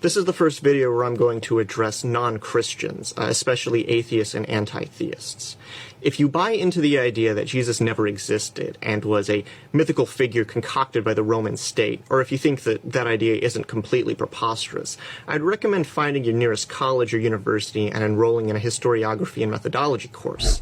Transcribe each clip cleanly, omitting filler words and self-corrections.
This is the first video where I'm going to address non-Christians, especially atheists and anti-theists. If you buy into the idea that Jesus never existed and was a mythical figure concocted by the Roman state, or if you think that that idea isn't completely preposterous, I'd recommend finding your nearest college or university and enrolling in a historiography and methodology course.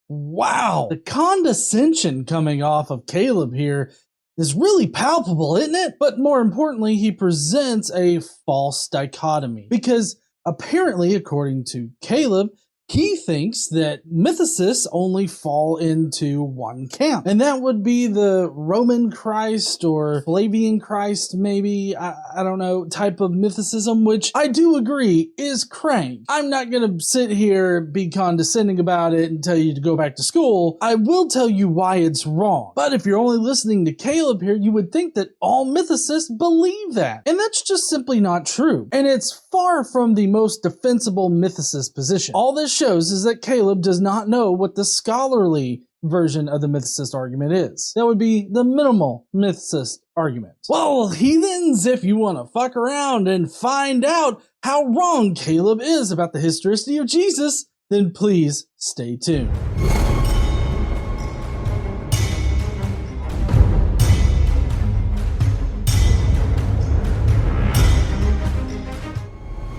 Wow! The condescension coming off of Caleb here is really palpable, isn't it? But more importantly, he presents a false dichotomy. Because apparently, according to Caleb, he thinks that mythicists only fall into one camp. And that would be the Roman Christ or Flavian Christ, maybe, I don't know, type of mythicism, which I do agree is crank. I'm not going to sit here, be condescending about it and tell you to go back to school. I will tell you why it's wrong. But if you're only listening to Caleb here, you would think that all mythicists believe that. And that's just simply not true. And it's far from the most defensible mythicist position. All this shows is that Caleb does not know what the scholarly version of the mythicist argument is. That would be the minimal mythicist argument. Well, heathens, if you want to fuck around and find out how wrong Caleb is about the historicity of Jesus, then please stay tuned.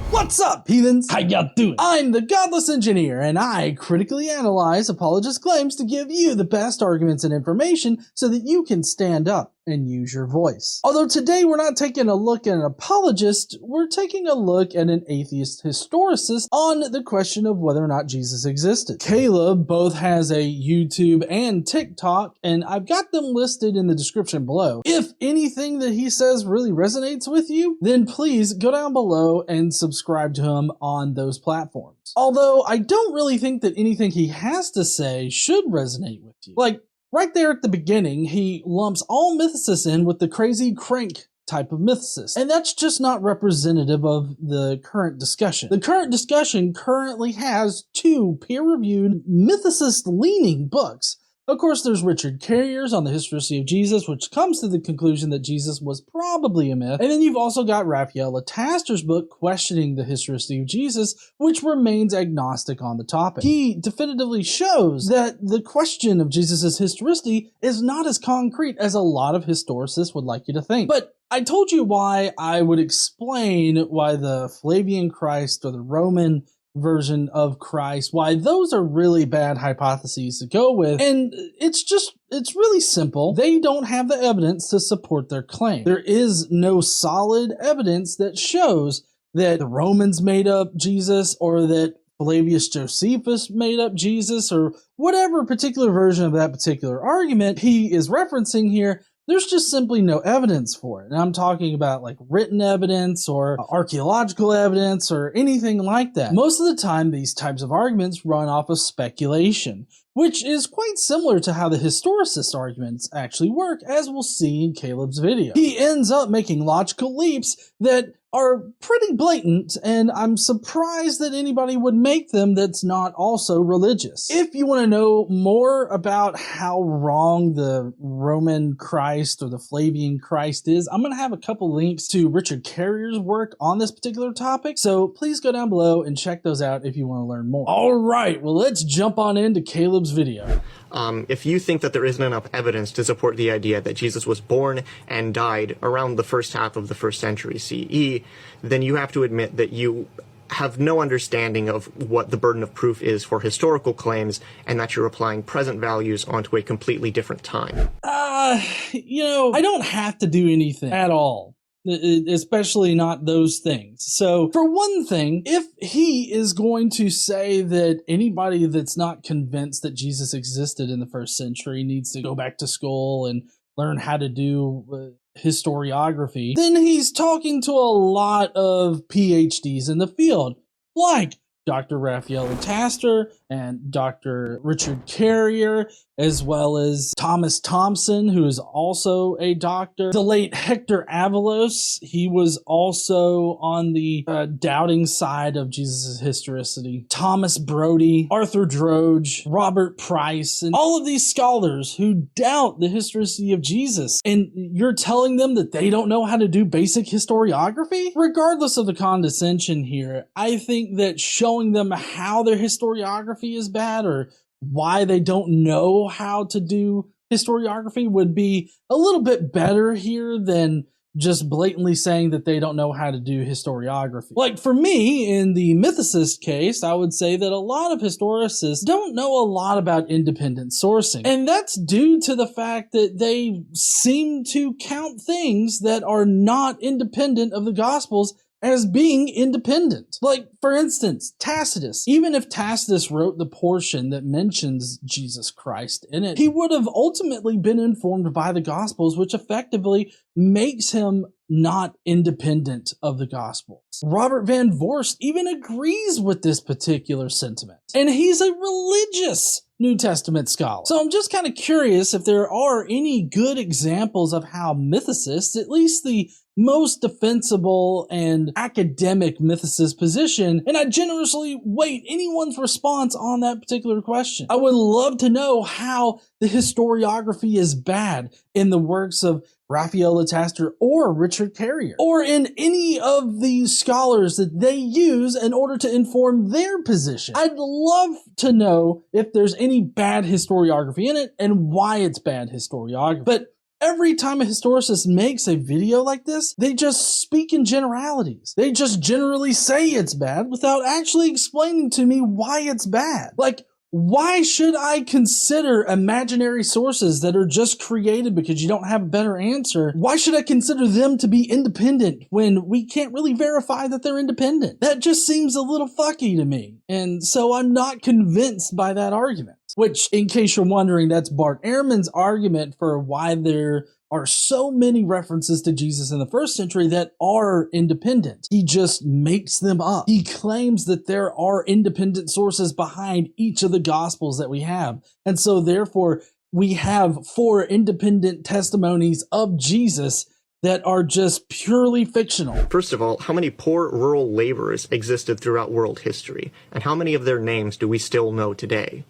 What's up, heathens? How y'all doing? I'm the Godless Engineer, and I critically analyze apologist claims to give you the best arguments and information so that you can stand up and use your voice. Although today we're not taking a look at an apologist, we're taking a look at an atheist historicist on the question of whether or not Jesus existed. Caleb both has a YouTube and TikTok, and I've got them listed in the description below. If anything that he says really resonates with you, then please go down below and subscribe to him on those platforms. Although I don't really think that anything he has to say should resonate with you. Like, right there at the beginning, he lumps all mythicists in with the crazy crank type of mythicist. And that's just not representative of the current discussion. The current discussion currently has two peer-reviewed mythicist-leaning books. Of course, there's Richard Carrier's on the historicity of Jesus, which comes to the conclusion that Jesus was probably a myth. And then you've also got Raphael Lataster's book, Questioning the Historicity of Jesus, which remains agnostic on the topic. He definitively shows that the question of Jesus' historicity is not as concrete as a lot of historicists would like you to think. But I told you why I would explain why the Flavian Christ or the Roman version of Christ, why those are really bad hypotheses to go with. And it's really simple. They don't have the evidence to support their claim. There is no solid evidence that shows that the Romans made up Jesus or that Flavius Josephus made up Jesus or whatever particular version of that particular argument he is referencing here. There's just simply no evidence for it. And I'm talking about like written evidence or archaeological evidence or anything like that. Most of the time, these types of arguments run off of speculation, which is quite similar to how the historicist arguments actually work, as we'll see in Caleb's video. He ends up making logical leaps that are pretty blatant, and I'm surprised that anybody would make them that's not also religious. If you want to know more about how wrong the Roman Christ or the Flavian Christ is, I'm going to have a couple links to Richard Carrier's work on this particular topic, so please go down below and check those out if you want to learn more. Alright, well let's jump on into Caleb's video. If you think that there isn't enough evidence to support the idea that Jesus was born and died around the first half of the 1st century CE, then you have to admit that you have no understanding of what the burden of proof is for historical claims and that you're applying present values onto a completely different time. You know, I don't have to do anything at all. Especially not those things. So for one thing, if he is going to say that anybody that's not convinced that Jesus existed in the 1st century needs to go back to school and learn how to do historiography, then he's talking to a lot of PhDs in the field, like Dr. Raphael Lataster and Dr. Richard Carrier as well as Thomas Thompson, who is also a doctor. The late Hector Avalos, he was also on the doubting side of Jesus' historicity. Thomas Brody, Arthur Droge, Robert Price, and all of these scholars who doubt the historicity of Jesus. And you're telling them that they don't know how to do basic historiography? Regardless of the condescension here, I think that showing them how their historiography is bad or why they don't know how to do historiography would be a little bit better here than just blatantly saying that they don't know how to do historiography. Like for me, in the mythicist case, I would say that a lot of historicists don't know a lot about independent sourcing. And that's due to the fact that they seem to count things that are not independent of the Gospels as being independent. Like, for instance, Tacitus. Even if Tacitus wrote the portion that mentions Jesus Christ in it, he would have ultimately been informed by the Gospels, which effectively makes him not independent of the Gospels. Robert Van Voorst even agrees with this particular sentiment, and he's a religious New Testament scholar. So I'm just kind of curious if there are any good examples of how mythicists, at least the most defensible and academic mythicist position, and I generously wait anyone's response on that particular question. I would love to know how the historiography is bad in the works of Raphael Lataster or Richard Carrier, or in any of these scholars that they use in order to inform their position. I'd love to know if there's any bad historiography in it and why it's bad historiography. But every time a historicist makes a video like this, they just speak in generalities. They just generally say it's bad without actually explaining to me why it's bad. Like, why should I consider imaginary sources that are just created because you don't have a better answer? Why should I consider them to be independent when we can't really verify that they're independent? That just seems a little fucky to me. And so I'm not convinced by that argument. Which, in case you're wondering, that's Bart Ehrman's argument for why there are so many references to Jesus in the first century that are independent. He just makes them up. He claims that there are independent sources behind each of the Gospels that we have. And so therefore, we have 4 independent testimonies of Jesus that are just purely fictional. First of all, how many poor rural laborers existed throughout world history? And how many of their names do we still know today?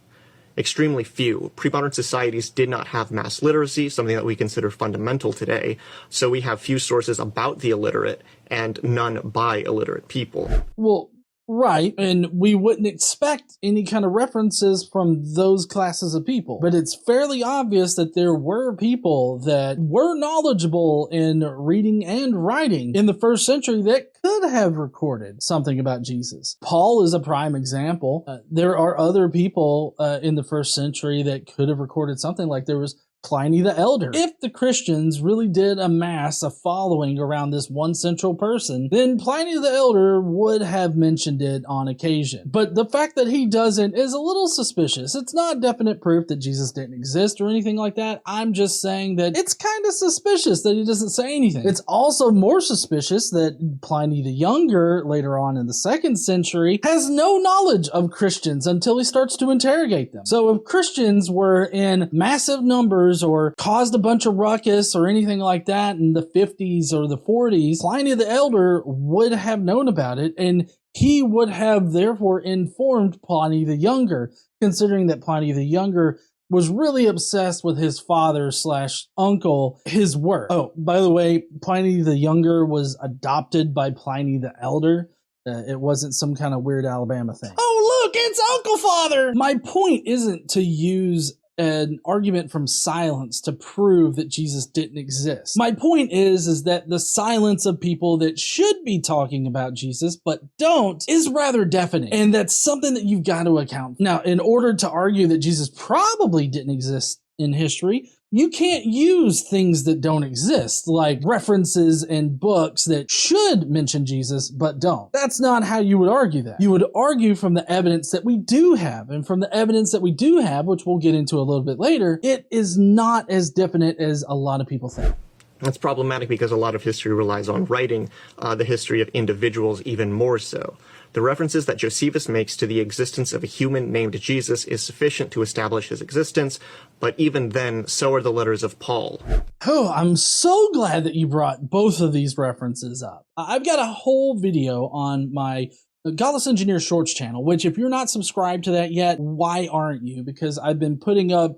Extremely few. Pre-modern societies did not have mass literacy, something that we consider fundamental today, so we have few sources about the illiterate and none by illiterate people. Well, right, and we wouldn't expect any kind of references from those classes of people. But it's fairly obvious that there were people that were knowledgeable in reading and writing in the first century that could have recorded something about Jesus. Paul is a prime example. There are other people in the first century that could have recorded something, like there was Pliny the Elder. If the Christians really did amass a following around this one central person, then Pliny the Elder would have mentioned it on occasion. But the fact that he doesn't is a little suspicious. It's not definite proof that Jesus didn't exist or anything like that. I'm just saying that it's kind of suspicious that he doesn't say anything. It's also more suspicious that Pliny the Younger, later on in the 2nd century, has no knowledge of Christians until he starts to interrogate them. So if Christians were in massive numbers or caused a bunch of ruckus or anything like that in the 50s or the 40s, Pliny the Elder would have known about it, and he would have therefore informed Pliny the Younger, considering that Pliny the Younger was really obsessed with his father/uncle, his work. Oh, by the way, Pliny the Younger was adopted by Pliny the Elder. It wasn't some kind of weird Alabama thing. Oh, look, it's Uncle Father! My point isn't to use an argument from silence to prove that Jesus didn't exist. My point is that the silence of people that should be talking about Jesus but don't is rather deafening, and that's something that you've got to account for. Now, in order to argue that Jesus probably didn't exist in history, you can't use things that don't exist, like references in books that should mention Jesus but don't. That's not how you would argue that. You would argue from the evidence that we do have, and from the evidence that we do have, which we'll get into a little bit later, it is not as definite as a lot of people think. That's problematic because a lot of history relies on writing the history of individuals even more so. The references that Josephus makes to the existence of a human named Jesus is sufficient to establish his existence, but even then, so are the letters of Paul. Oh, I'm so glad that you brought both of these references up. I've got a whole video on my Godless Engineer Shorts channel, which if you're not subscribed to that yet, why aren't you? Because I've been putting up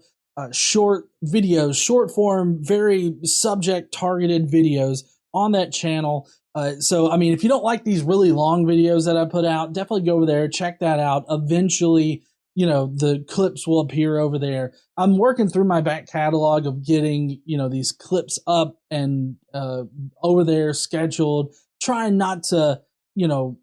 short videos, short form, very subject targeted videos on that channel. So, I mean, if you don't like these really long videos that I put out, definitely go over there, check that out. Eventually, you know, the clips will appear over there. I'm working through my back catalog of getting, you know, these clips up and over there scheduled, trying not to, you know,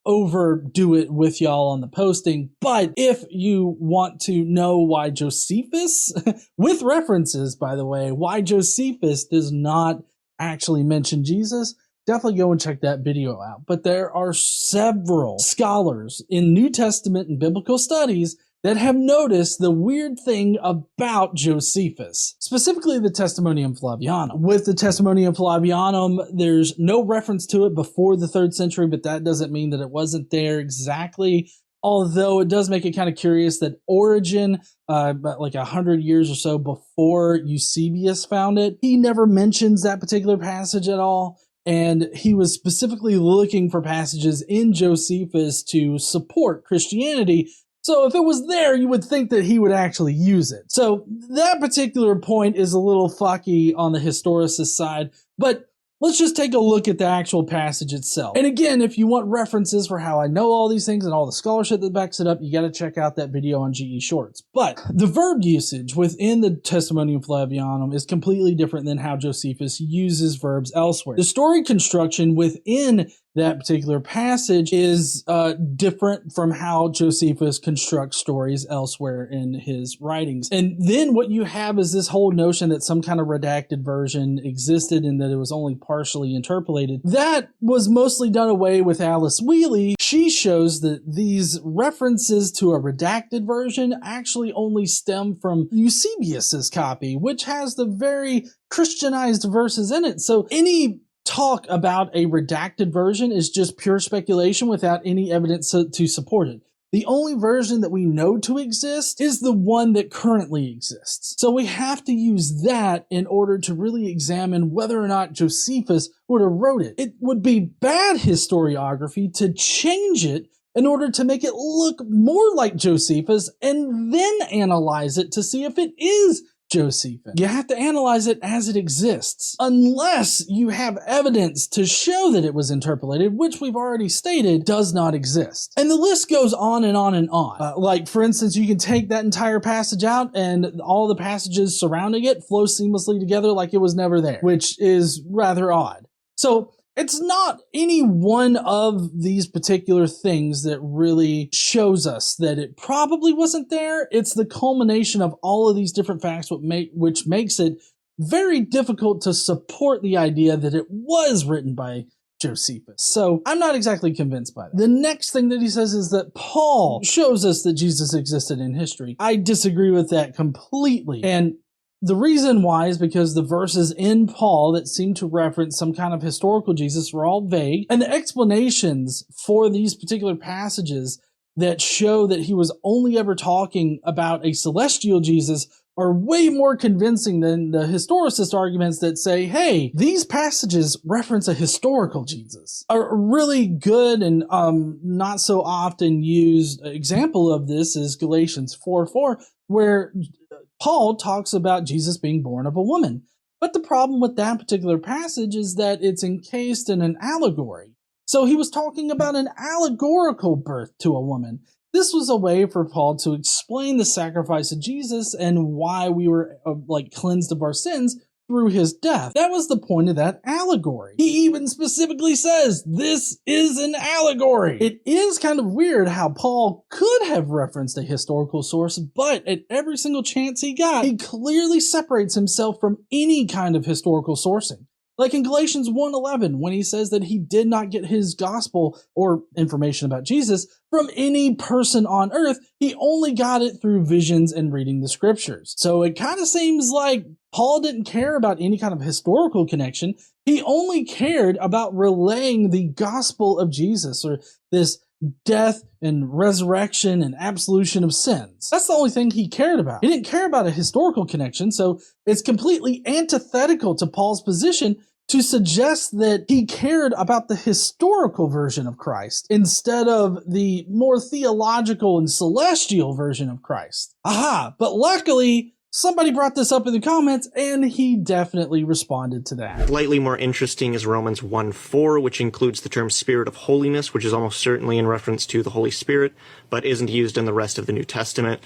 overdo it with y'all on the posting. But if you want to know why Josephus, with references, by the way, why Josephus does not actually mention Jesus, definitely go and check that video out. But there are several scholars in New Testament and biblical studies that have noticed the weird thing about Josephus, specifically the Testimonium Flavianum. With the Testimonium Flavianum, there's no reference to it before the 3rd century, but that doesn't mean that it wasn't there exactly. Although it does make it kind of curious that Origen, about like 100 years or so before Eusebius found it, he never mentions that particular passage at all. And he was specifically looking for passages in Josephus to support Christianity. So if it was there, you would think that he would actually use it. So that particular point is a little fucky on the historicist side, but let's just take a look at the actual passage itself. And again, if you want references for how I know all these things and all the scholarship that backs it up, you got to check out that video on GE Shorts. But the verb usage within the Testimonium Flavianum is completely different than how Josephus uses verbs elsewhere. The story construction within that particular passage is different from how Josephus constructs stories elsewhere in his writings. And then what you have is this whole notion that some kind of redacted version existed and that it was only partially interpolated. That was mostly done away with Alice Wheely. She shows that these references to a redacted version actually only stem from Eusebius's copy, which has the very Christianized verses in it. So any talk about a redacted version is just pure speculation without any evidence to support it. The only version that we know to exist is the one that currently exists. So we have to use that in order to really examine whether or not Josephus would have wrote it. It would be bad historiography to change it in order to make it look more like Josephus and then analyze it to see if it is Josephus. You have to analyze it as it exists, unless you have evidence to show that it was interpolated, which we've already stated does not exist. And the list goes on and on and on. Like, for instance, you can take that entire passage out and all the passages surrounding it flow seamlessly together like it was never there, which is rather odd. So it's not any one of these particular things that really shows us that it probably wasn't there. It's the culmination of all of these different facts which makes it very difficult to support the idea that it was written by Josephus. So I'm not exactly convinced by that. The next thing that he says is that Paul shows us that Jesus existed in history. I disagree with that completely. And the reason why is because the verses in Paul that seem to reference some kind of historical Jesus were all vague, and the explanations for these particular passages that show that he was only ever talking about a celestial Jesus are way more convincing than the historicist arguments that say, hey, these passages reference a historical Jesus. A really good and not so often used example of this is Galatians 4:4, where Paul talks about Jesus being born of a woman. But the problem with that particular passage is that it's encased in an allegory. So he was talking about an allegorical birth to a woman. This was a way for Paul to explain the sacrifice of Jesus and why we were cleansed of our sins through his death. That was the point of that allegory. He even specifically says, this is an allegory. It is kind of weird how Paul could have referenced a historical source, but at every single chance he got, he clearly separates himself from any kind of historical sourcing. Like in Galatians 1:11, when he says that he did not get his gospel or information about Jesus from any person on earth. He only got it through visions and reading the scriptures. So it kind of seems like Paul didn't care about any kind of historical connection. He only cared about relaying the gospel of Jesus, or this death and resurrection and absolution of sins. That's the only thing he cared about. He didn't care about a historical connection, so it's completely antithetical to Paul's position to suggest that he cared about the historical version of Christ instead of the more theological and celestial version of Christ. Aha! But luckily, somebody brought this up in the comments, and he definitely responded to that. Slightly more interesting is Romans 1:4, which includes the term Spirit of Holiness, which is almost certainly in reference to the Holy Spirit, but isn't used in the rest of the New Testament.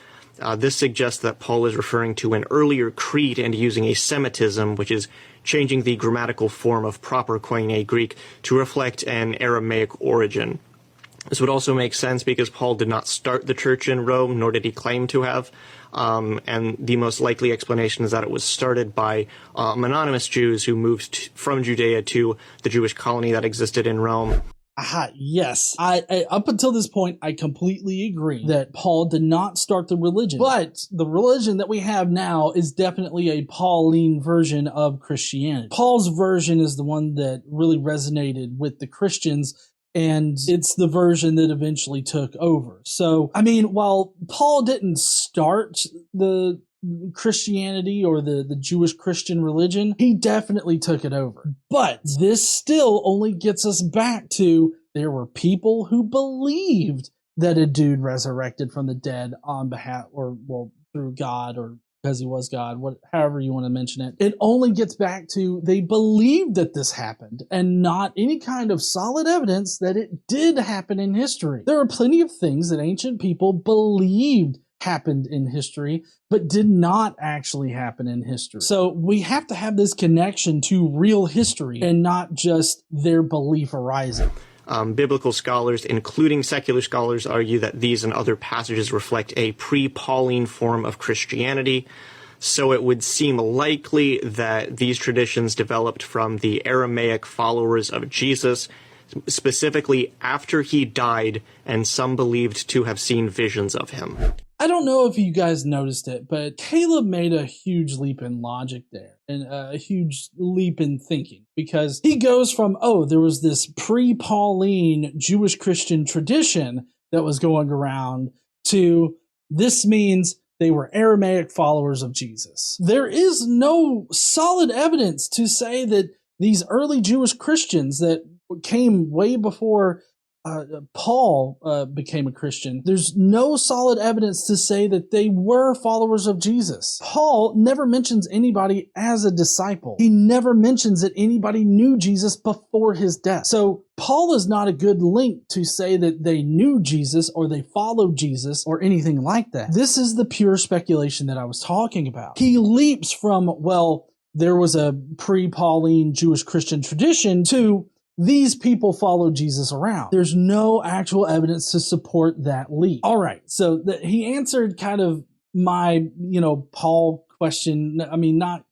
This suggests that Paul is referring to an earlier creed and using a Semitism, which is changing the grammatical form of proper Koine Greek to reflect an Aramaic origin. This would also make sense because Paul did not start the church in Rome, nor did he claim to have. And the most likely explanation is that it was started by anonymous Jews who moved from Judea to the Jewish colony that existed in Rome. Aha, yes. I up until this point, I completely agree that Paul did not start the religion. But the religion that we have now is definitely a Pauline version of Christianity. Paul's version is the one that really resonated with the Christians, and it's the version that eventually took over. So, I mean, while Paul didn't start the Christianity or the Jewish Christian religion, he definitely took it over. But this still only gets us back to there were people who believed that a dude resurrected from the dead on behalf, or well, through God, or because he was God, however you want to mention it. It only gets back to they believed that this happened and not any kind of solid evidence that it did happen in history. There are plenty of things that ancient people believed happened in history, but did not actually happen in history. So we have to have this connection to real history and not just their belief arising. Biblical scholars, including secular scholars, argue that these and other passages reflect a pre-Pauline form of Christianity. So it would seem likely that these traditions developed from the Aramaic followers of Jesus, specifically after he died, and some believed to have seen visions of him. I don't know if you guys noticed it, but Caleb made a huge leap in logic there, and a huge leap in thinking, because he goes from, oh, there was this pre-Pauline Jewish Christian tradition that was going around, to this means they were Aramaic followers of Jesus. There is no solid evidence to say that these early Jewish Christians that came way before Paul became a Christian, there's no solid evidence to say that they were followers of Jesus. Paul never mentions anybody as a disciple. He never mentions that anybody knew Jesus before his death. So Paul is not a good link to say that they knew Jesus or they followed Jesus or anything like that. This is the pure speculation that I was talking about. He leaps from, well, there was a pre-Pauline Jewish Christian tradition to these people followed Jesus around. There's no actual evidence to support that leap. All right, so he answered kind of my, Paul question. I mean, not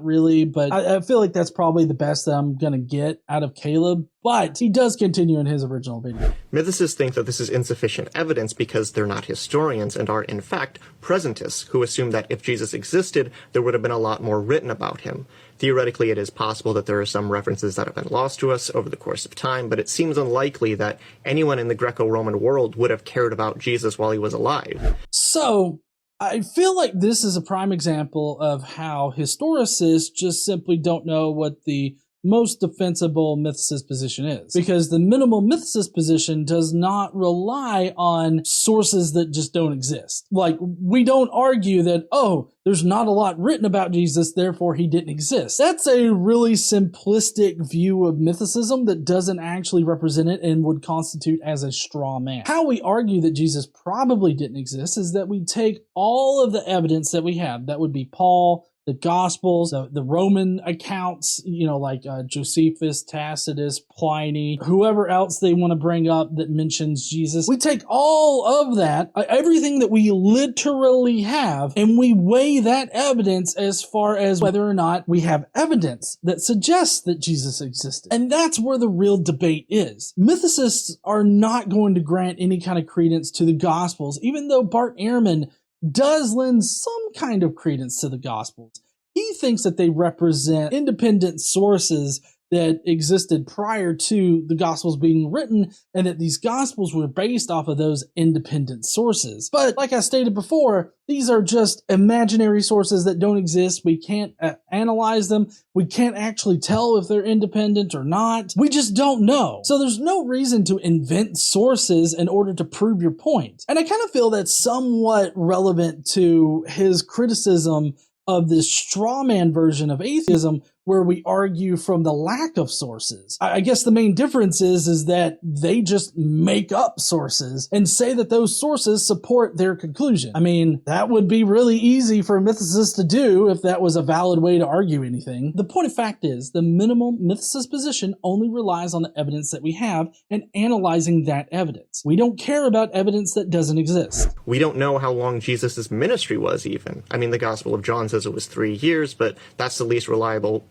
really, but I feel like that's probably the best that I'm going to get out of Caleb. But he does continue in his original video. Mythicists think that this is insufficient evidence because they're not historians and are, in fact, presentists who assume that if Jesus existed, there would have been a lot more written about him. Theoretically, it is possible that there are some references that have been lost to us over the course of time, but it seems unlikely that anyone in the Greco-Roman world would have cared about Jesus while he was alive. So I feel like this is a prime example of how historicists just simply don't know what the most defensible mythicist position is. Because the minimal mythicist position does not rely on sources that just don't exist. Like, we don't argue that, oh, there's not a lot written about Jesus, therefore he didn't exist. That's a really simplistic view of mythicism that doesn't actually represent it and would constitute as a straw man. How we argue that Jesus probably didn't exist is that we take all of the evidence that we have, that would be Paul, the Gospels, the Roman accounts, like Josephus, Tacitus, Pliny, whoever else they want to bring up that mentions Jesus. We take all of that, everything that we literally have, and we weigh that evidence as far as whether or not we have evidence that suggests that Jesus existed. And that's where the real debate is. Mythicists are not going to grant any kind of credence to the Gospels, even though Bart Ehrman does lend some kind of credence to the Gospels. He thinks that they represent independent sources that existed prior to the Gospels being written, and that these Gospels were based off of those independent sources. But like I stated before, these are just imaginary sources that don't exist. We can't analyze them. We can't actually tell if they're independent or not. We just don't know. So there's no reason to invent sources in order to prove your point. And I kind of feel that's somewhat relevant to his criticism of this straw man version of atheism, where we argue from the lack of sources. I guess the main difference is that they just make up sources and say that those sources support their conclusion. I mean, that would be really easy for a mythicist to do if that was a valid way to argue anything. The point of fact is, the minimal mythicist position only relies on the evidence that we have and analyzing that evidence. We don't care about evidence that doesn't exist. We don't know how long Jesus' ministry was even. I mean, the Gospel of John says it was 3 years, but that's the least reliable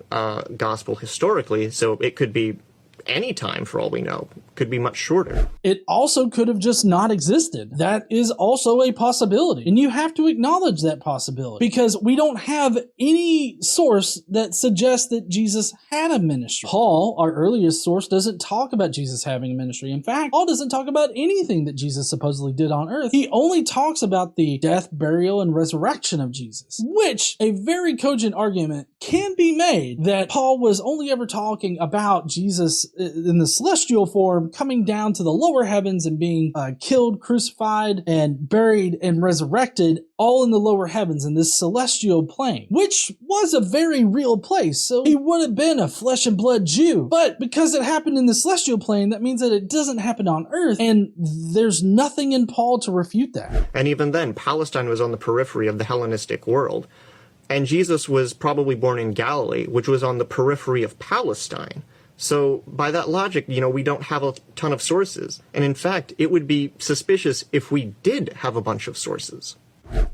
gospel historically, so it could be any time for all we know. Could be much shorter. It also could have just not existed. That is also a possibility. And you have to acknowledge that possibility, because we don't have any source that suggests that Jesus had a ministry. Paul, our earliest source, doesn't talk about Jesus having a ministry. In fact, Paul doesn't talk about anything that Jesus supposedly did on earth. He only talks about the death, burial, and resurrection of Jesus, which a very cogent argument can be made that Paul was only ever talking about Jesus in the celestial form, coming down to the lower heavens and being killed, crucified, and buried and resurrected, all in the lower heavens in this celestial plane, which was a very real place. So he would have been a flesh and blood Jew. But because it happened in the celestial plane, that means that it doesn't happen on earth, and there's nothing in Paul to refute that. And even then, Palestine was on the periphery of the Hellenistic world. And Jesus was probably born in Galilee, which was on the periphery of Palestine. So by that logic, we don't have a ton of sources. And in fact, it would be suspicious if we did have a bunch of sources.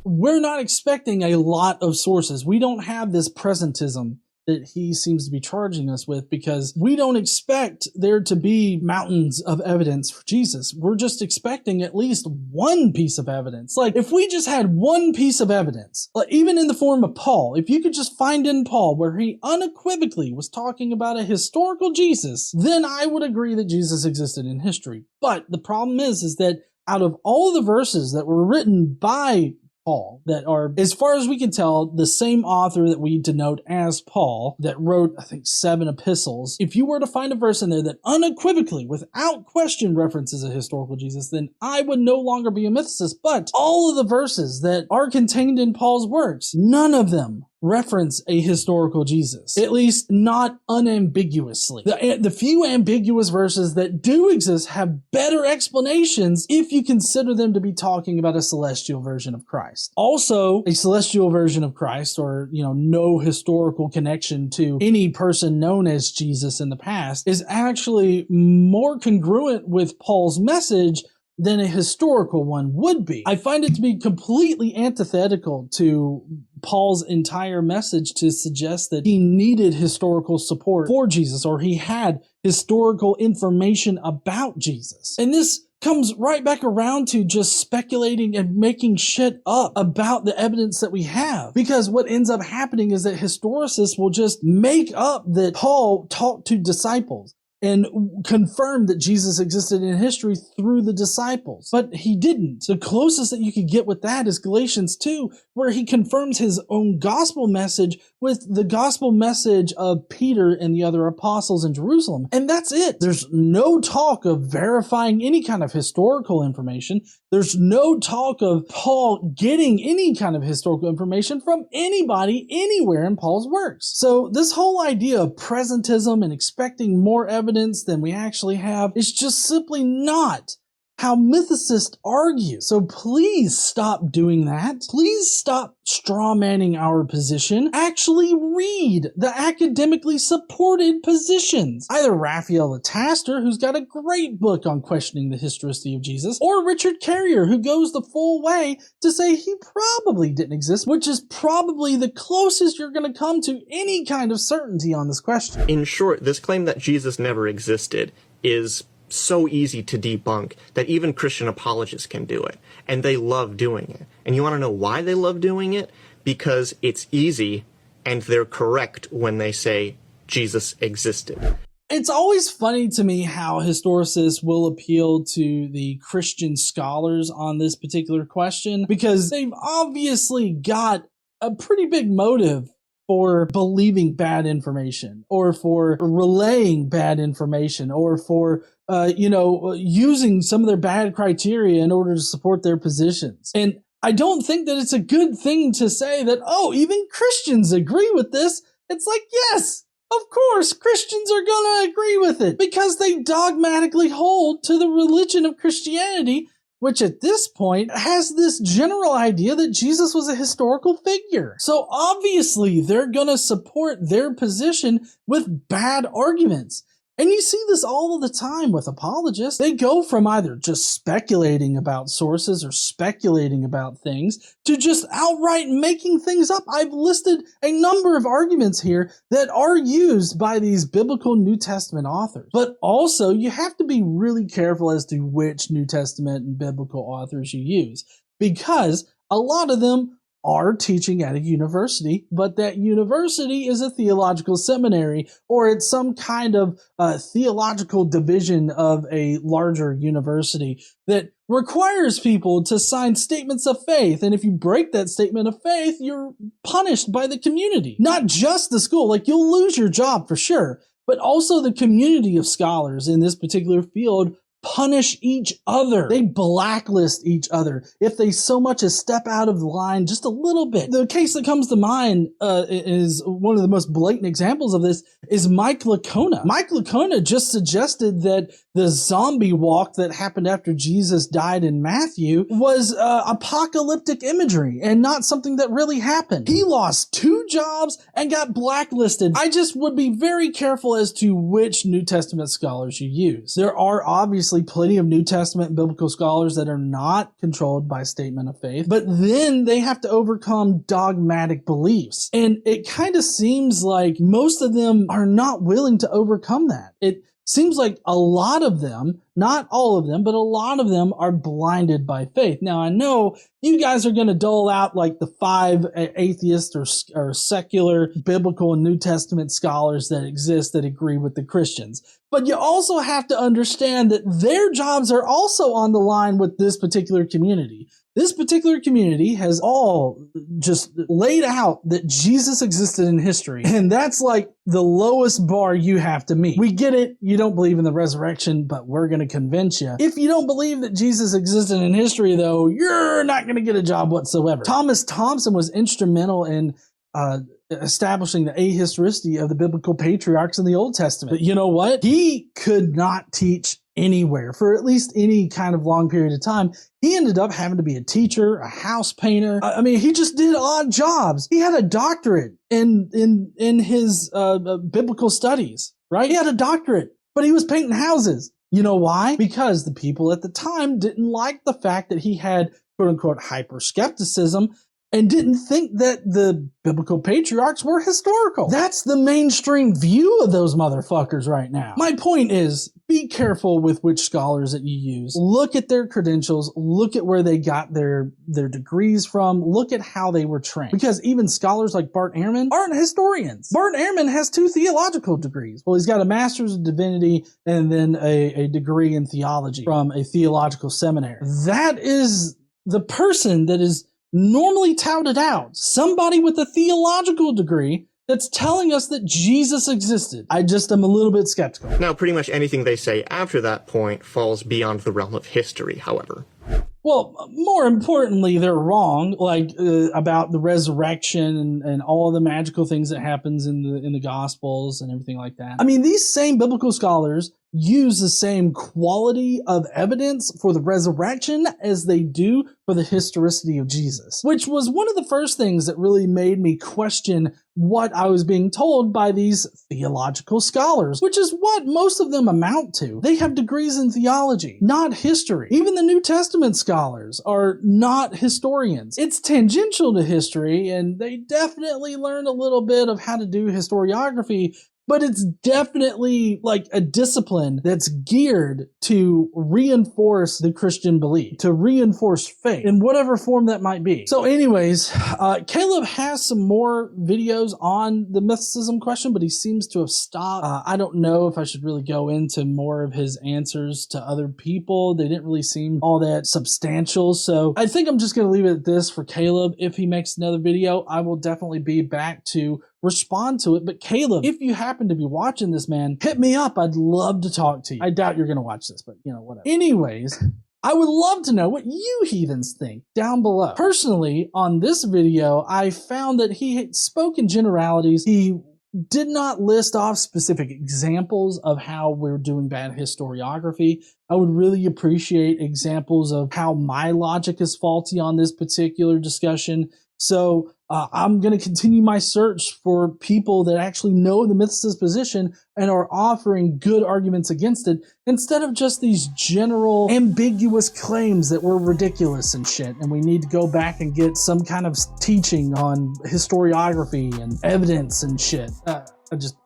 We're not expecting a lot of sources. We don't have this presentism that he seems to be charging us with, because we don't expect there to be mountains of evidence for Jesus. We're just expecting at least one piece of evidence. Like, if we just had one piece of evidence, like even in the form of Paul, if you could just find in Paul where he unequivocally was talking about a historical Jesus, then I would agree that Jesus existed in history. But the problem is that out of all the verses that were written by Paul, that are, as far as we can tell, the same author that we denote as Paul, that wrote, I think, 7 epistles. If you were to find a verse in there that unequivocally, without question, references a historical Jesus, then I would no longer be a mythicist. But all of the verses that are contained in Paul's works, none of them reference a historical Jesus, at least not unambiguously. The few ambiguous verses that do exist have better explanations if you consider them to be talking about a celestial version of Christ. Also, a celestial version of Christ, or no historical connection to any person known as Jesus in the past, is actually more congruent with Paul's message than a historical one would be. I find it to be completely antithetical to Paul's entire message to suggest that he needed historical support for Jesus, or he had historical information about Jesus. And this comes right back around to just speculating and making shit up about the evidence that we have. Because what ends up happening is that historicists will just make up that Paul talked to disciples and confirmed that Jesus existed in history through the disciples. But he didn't. The closest that you could get with that is Galatians 2, where he confirms his own gospel message with the gospel message of Peter and the other apostles in Jerusalem. And that's it. There's no talk of verifying any kind of historical information. There's no talk of Paul getting any kind of historical information from anybody anywhere in Paul's works. So this whole idea of presentism and expecting more evidence than we actually have is just simply not how mythicists argue. So please stop doing that. Please stop strawmanning our position. Actually read the academically supported positions. Either Raphael Lataster, who's got a great book on questioning the historicity of Jesus, or Richard Carrier, who goes the full way to say he probably didn't exist, which is probably the closest you're going to come to any kind of certainty on this question. In short, this claim that Jesus never existed is so easy to debunk that even Christian apologists can do it, and they love doing it. And you want to know why they love doing it? Because it's easy, and they're correct when they say Jesus existed. It's always funny to me how historicists will appeal to the Christian scholars on this particular question, because they've obviously got a pretty big motive for believing bad information, or for relaying bad information, or for using some of their bad criteria in order to support their positions. And I don't think that it's a good thing to say that, oh, even Christians agree with this. It's like, yes, of course, Christians are going to agree with it because they dogmatically hold to the religion of Christianity, which at this point has this general idea that Jesus was a historical figure. So obviously they're going to support their position with bad arguments. And you see this all the time with apologists. They go from either just speculating about sources or speculating about things to just outright making things up. I've listed a number of arguments here that are used by these biblical New Testament authors. But also, you have to be really careful as to which New Testament and biblical authors you use, because a lot of them are teaching at a university, but that university is a theological seminary, or it's some kind of theological division of a larger university that requires people to sign statements of faith. And if you break that statement of faith, you're punished by the community. Not just the school, like you'll lose your job for sure, but also the community of scholars in this particular field punish each other. They blacklist each other if they so much as step out of the line just a little bit. The case that comes to mind is one of the most blatant examples of this is Mike Licona. Mike Licona just suggested that the zombie walk that happened after Jesus died in Matthew was apocalyptic imagery and not something that really happened. He lost 2 jobs and got blacklisted. I just would be very careful as to which New Testament scholars you use. There are obviously plenty of New Testament and biblical scholars that are not controlled by statement of faith, but then they have to overcome dogmatic beliefs. And it kind of seems like most of them are not willing to overcome that. It seems like a lot of them, not all of them, but a lot of them are blinded by faith. Now, I know you guys are going to dole out like the 5 atheist or secular biblical and New Testament scholars that exist that agree with the Christians. But you also have to understand that their jobs are also on the line with this particular community. This particular community has all just laid out that Jesus existed in history. And that's like the lowest bar you have to meet. We get it. You don't believe in the resurrection, but we're going to convince you. If you don't believe that Jesus existed in history, though, you're not going to get a job whatsoever. Thomas Thompson was instrumental in establishing the ahistoricity of the biblical patriarchs in the Old Testament. But you know what? He could not teach anywhere for at least any kind of long period of time. He ended up having to be a teacher, a house painter. I mean, he just did odd jobs. He had a doctorate in his biblical studies, right? He had a doctorate, but he was painting houses. You know why? Because the people at the time didn't like the fact that he had quote unquote hyper skepticism and didn't think that the biblical patriarchs were historical. That's the mainstream view of those motherfuckers right now. My point is, be careful with which scholars that you use. Look at their credentials. Look at where they got their degrees from. Look at how they were trained. Because even scholars like Bart Ehrman aren't historians. Bart Ehrman has 2 theological degrees. Well, he's got a master's of divinity and then a degree in theology from a theological seminary. That is the person that is normally touted out. Somebody with a theological degree that's telling us that Jesus existed. I just am a little bit skeptical. Now, pretty much anything they say after that point falls beyond the realm of history, however. Well, more importantly, they're wrong, like about the resurrection and all the magical things that happens in the Gospels and everything like that. I mean, these same biblical scholars use the same quality of evidence for the resurrection as they do for the historicity of Jesus, which was one of the first things that really made me question what I was being told by these theological scholars, which is what most of them amount to. They have degrees in theology, not history. Even the New Testament scholars are not historians. It's tangential to history, and they definitely learned a little bit of how to do historiography, but it's definitely like a discipline that's geared to reinforce the Christian belief, to reinforce faith in whatever form that might be. So anyways, Caleb has some more videos on the mythicism question, but he seems to have stopped. I don't know if I should really go into more of his answers to other people. They didn't really seem all that substantial. So I think I'm just going to leave it at this for Caleb. If he makes another video, I will definitely be back to respond to it. But Caleb, if you happen to be watching this, man, hit me up. I'd love to talk to you. I doubt you're going to watch this, but you know, whatever. Anyways, I would love to know what you heathens think down below. Personally, on this video, I found that he spoke in generalities. He did not list off specific examples of how we're doing bad historiography. I would really appreciate examples of how my logic is faulty on this particular discussion. So I'm going to continue my search for people that actually know the mythicist position and are offering good arguments against it, instead of just these general ambiguous claims that we're ridiculous and shit, and we need to go back and get some kind of teaching on historiography and evidence and shit.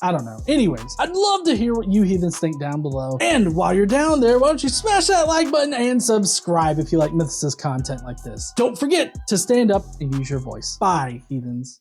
I don't know. Anyways, I'd love to hear what you heathens think down below. And while you're down there, why don't you smash that like button and subscribe if you like mythicist content like this. Don't forget to stand up and use your voice. Bye, heathens.